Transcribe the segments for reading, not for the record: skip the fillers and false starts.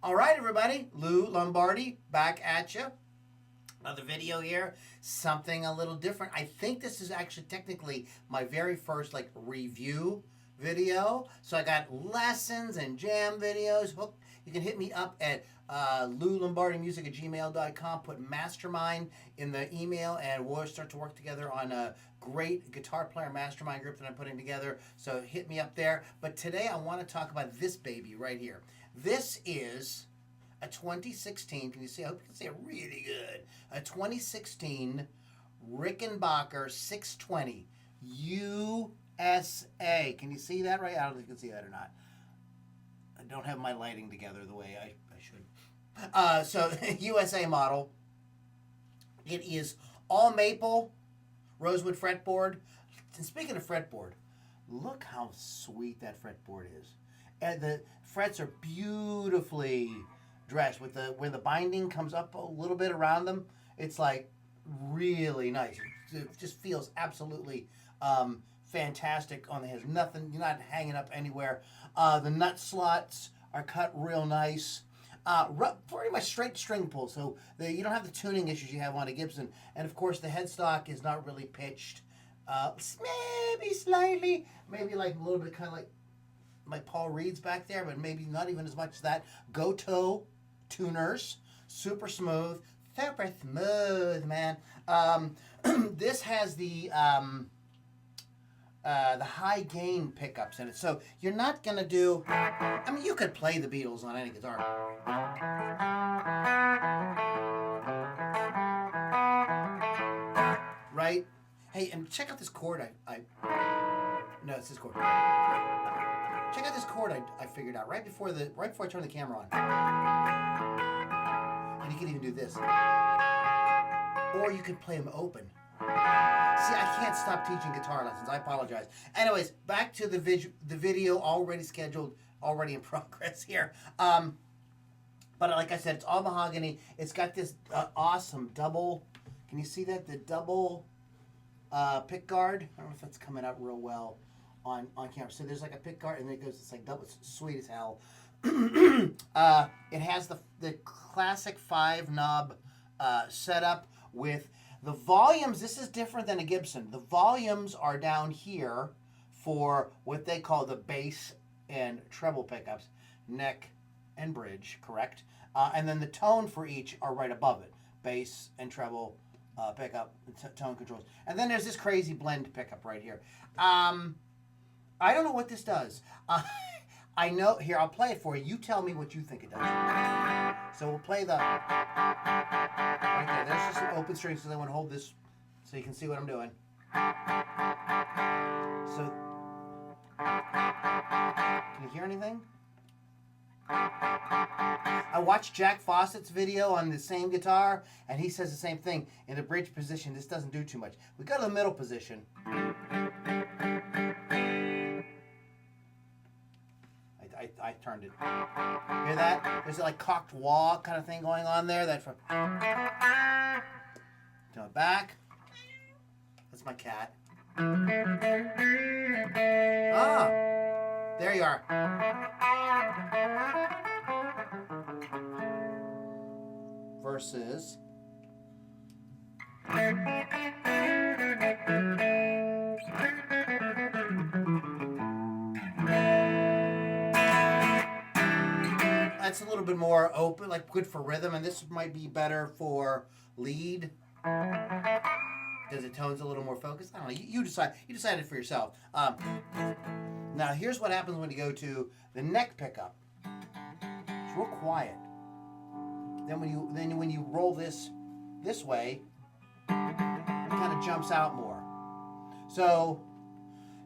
All right, everybody. Lou Lombardi back at you. Another video here. Something a little different. I think this is actually technically my very first review video. So I got lessons and jam videos. You can hit me up at loulombardimusic@gmail.com. Put mastermind in the email, and we'll start to work together on a great guitar player mastermind group that I'm putting together. So hit me up there. But today I want to talk about this baby right here. This is a 2016, can you see? I hope you can see it really good. A 2016 Rickenbacker 620 USA. Can you see that right? I don't know if you can see that or not. I don't have my lighting together the way I should. So USA model. It is all maple, rosewood fretboard. And speaking of fretboard, look how sweet that fretboard is. And the frets are beautifully dressed with where the binding comes up a little bit around them. It's like really nice. It just feels absolutely fantastic on the head. Nothing, you're not hanging up anywhere. The nut slots are cut real nice. Pretty much straight string pull, so you don't have the tuning issues you have on a Gibson. And of course, the headstock is not really pitched. Maybe slightly, maybe like a little bit kind of like Paul Reed's back there, but maybe not even as much as that. Go-to tuners, super smooth, man. This has the high gain pickups in it, so you're not gonna do. I mean, you could play the Beatles on any guitar. Right? Hey, and check out this chord. No, it's this chord. Check out this chord I figured out right before I turned the camera on. And you can even do this. Or you could play them open. See, I can't stop teaching guitar lessons. I apologize. Anyways, back to the video already scheduled, already in progress here. But like I said, it's all mahogany. It's got this awesome double. Can you see that? The double pick guard. I don't know if that's coming out real well on camera. So there's like a pick guard, and then it goes. It's like double. It's sweet as hell. It has the classic 5-knob setup with the volumes. This is different than a Gibson. The volumes are down here for what they call the bass and treble pickups, neck and bridge, correct? And then the tone for each are right above it, bass and treble pickup, tone controls. And then there's this crazy blend pickup right here. I don't know what this does. I know, here, I'll play it for you. You tell me what you think it does. So we'll play right there. There's just an open string, so I want to hold this so you can see what I'm doing. So, can you hear anything? I watched Jack Fawcett's video on the same guitar, and he says the same thing. In the bridge position, this doesn't do too much. We go to the middle position. I turned it. Hear that? There's like cocked wah kind of thing going on there. That's from. Turn it back. That's my cat. Ah, there you are. Versus. That's a little bit more open, like good for rhythm, and this might be better for lead because the tone's a little more focused. I don't know. You decide. You decide it for yourself. Now here's what happens when you go to the neck pickup. It's real quiet. Then when you roll this way, it kind of jumps out more. So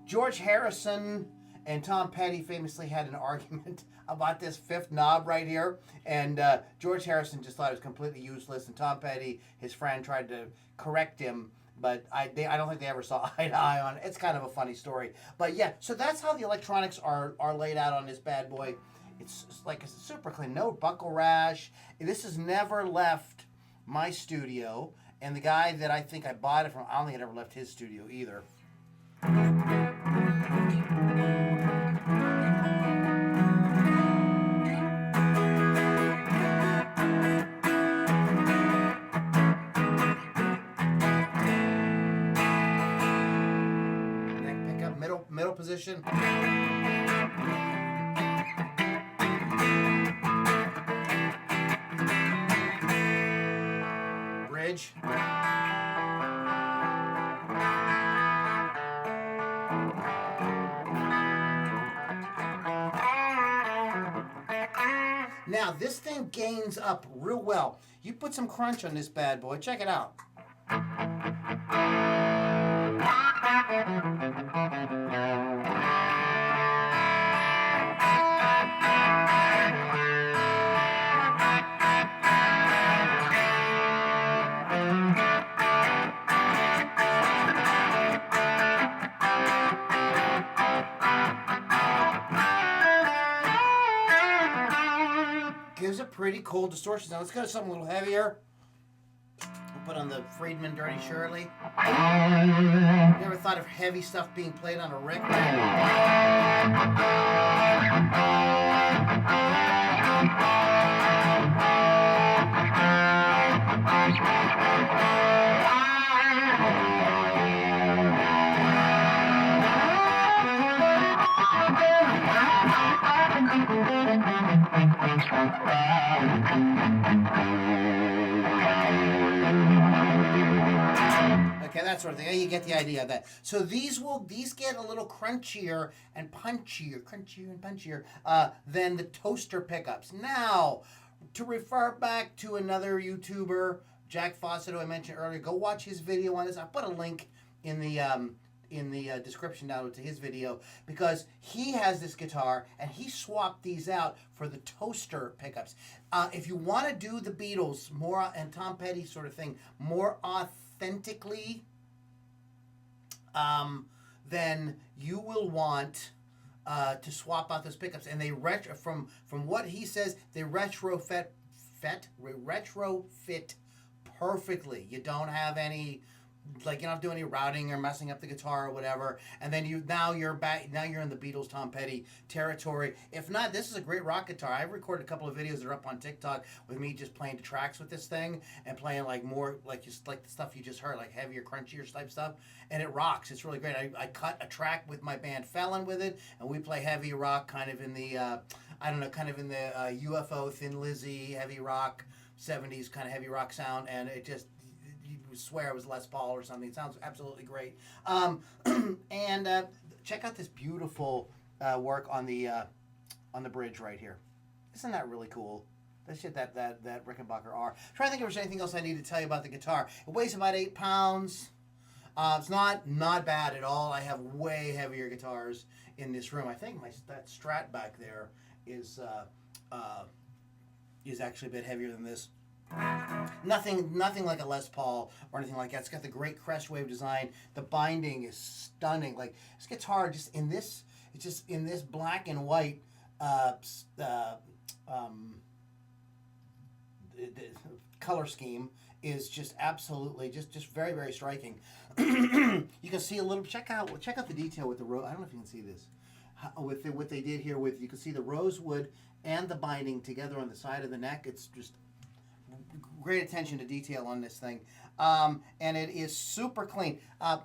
George Harrison and Tom Petty famously had an argument about this 5th knob right here, and George Harrison just thought it was completely useless, and Tom Petty, his friend, tried to correct him, but I don't think they ever saw eye to eye on it. It's kind of a funny story. But yeah, so that's how the electronics are laid out on this bad boy. It's like it's super clean, no buckle rash. This has never left my studio, and the guy that I think I bought it from, I don't think it ever left his studio either. position. Bridge. Now, this thing gains up real well. You put some crunch on this bad boy. Check it out. Gives a pretty cool distortion. Now let's go to something a little heavier. We'll put on the Friedman Dirty Shirley. You ever thought of heavy stuff being played on a Okay, that sort of thing. You get the idea of that. So these get a little crunchier and punchier than the toaster pickups. Now, to refer back to another YouTuber, Jack Fawcett, who I mentioned earlier, go watch his video on this. I put a link in the description down to his video, because he has this guitar and he swapped these out for the toaster pickups. If you want to do the Beatles more and Tom Petty sort of thing more authentically, then you will want to swap out those pickups. And they from what he says, they retrofit perfectly. You don't have any, like, you don't have to do any routing or messing up the guitar or whatever. And then now you're in the Beatles Tom Petty territory. If not, this is a great rock guitar. I've recorded a couple of videos that are up on TikTok with me just playing the tracks with this thing and playing like more like just like the stuff you just heard, like heavier, crunchier type stuff, and it rocks. It's really great. I cut a track with my band Felon with it, and we play heavy rock, kind of in the UFO, Thin Lizzy, heavy rock, 70s kind of heavy rock sound, and it just, you swear it was Les Paul or something. It sounds absolutely great. And check out this beautiful work on the bridge right here. Isn't that really cool? That's shit that Rickenbacker R. I'm trying to think if there's anything else I need to tell you about the guitar. It weighs about 8 pounds. It's not bad at all. I have way heavier guitars in this room. I think that Strat back there is actually a bit heavier than this. Nothing like a Les Paul or anything like that. It's got the great crest wave design. The binding is stunning. Like, this guitar it's just in this black and white color scheme is just absolutely just very, very striking. You can see a little, check out the detail with the rose. I don't know if you can see this. With what they did here you can see the rosewood and the binding together on the side of the neck. It's just great attention to detail on this thing. And it is super clean.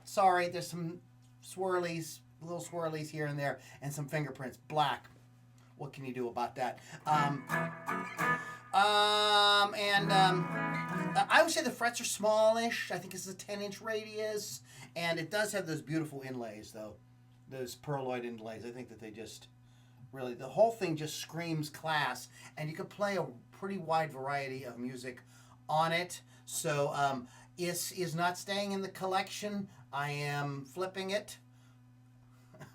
Sorry, there's some little swirlies here and there, and some fingerprints. Black. What can you do about that? I would say the frets are smallish. I think this is a 10-inch radius, and it does have those beautiful inlays, though. Those pearloid inlays. I think that they just really, the whole thing just screams class, and you can play a pretty wide variety of music on it. So is not staying in the collection. I am flipping it.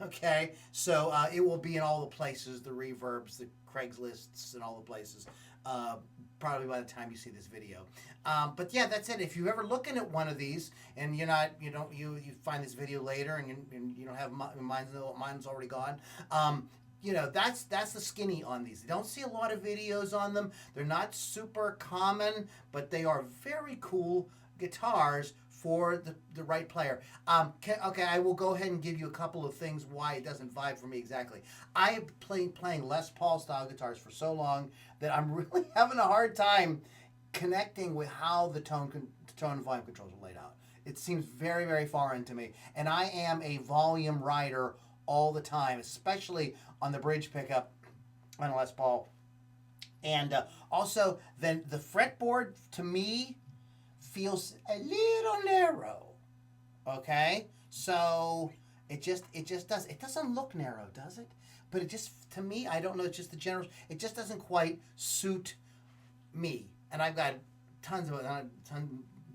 Okay, so it will be in all the places, the Reverbs, the Craigslists, and all the places, probably by the time you see this video. But yeah, that's it. If you're ever looking at one of these and you find this video later and you don't have mine's already gone, that's the skinny on these. You don't see a lot of videos on them. They're not super common, but they are very cool guitars for the right player. Okay, I will go ahead and give you a couple of things why it doesn't vibe for me exactly. I have been playing Les Paul style guitars for so long that I'm really having a hard time connecting with how the tone and volume controls are laid out. It seems very, very foreign to me. And I am a volume rider all the time, especially on the bridge pickup on a Les Paul. And also, then the fretboard to me feels a little narrow. Okay, so it doesn't look narrow, does it? But it just, to me, I don't know. It's just the general. It just doesn't quite suit me. And I've got tons of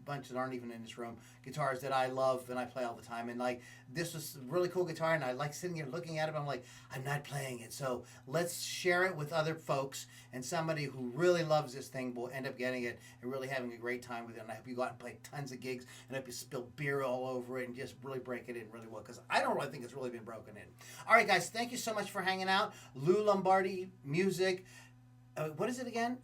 bunch that aren't even in this room, guitars that I love and I play all the time. And like, this was a really cool guitar, and I like sitting here looking at it, but I'm like, I'm not playing it. So let's share it with other folks, and somebody who really loves this thing will end up getting it and really having a great time with it. And I hope you go out and play tons of gigs, and I hope you spill beer all over it and just really break it in really well, because I don't really think it's really been broken in. All right, guys, thank you so much for hanging out. Lou Lombardi Music. What is it again?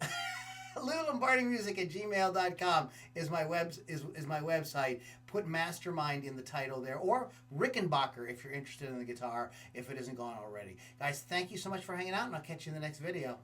LouLombardiMusic@gmail.com is my website. Put Mastermind in the title there, or Rickenbacker if you're interested in the guitar, if it isn't gone already. Guys, thank you so much for hanging out, and I'll catch you in the next video.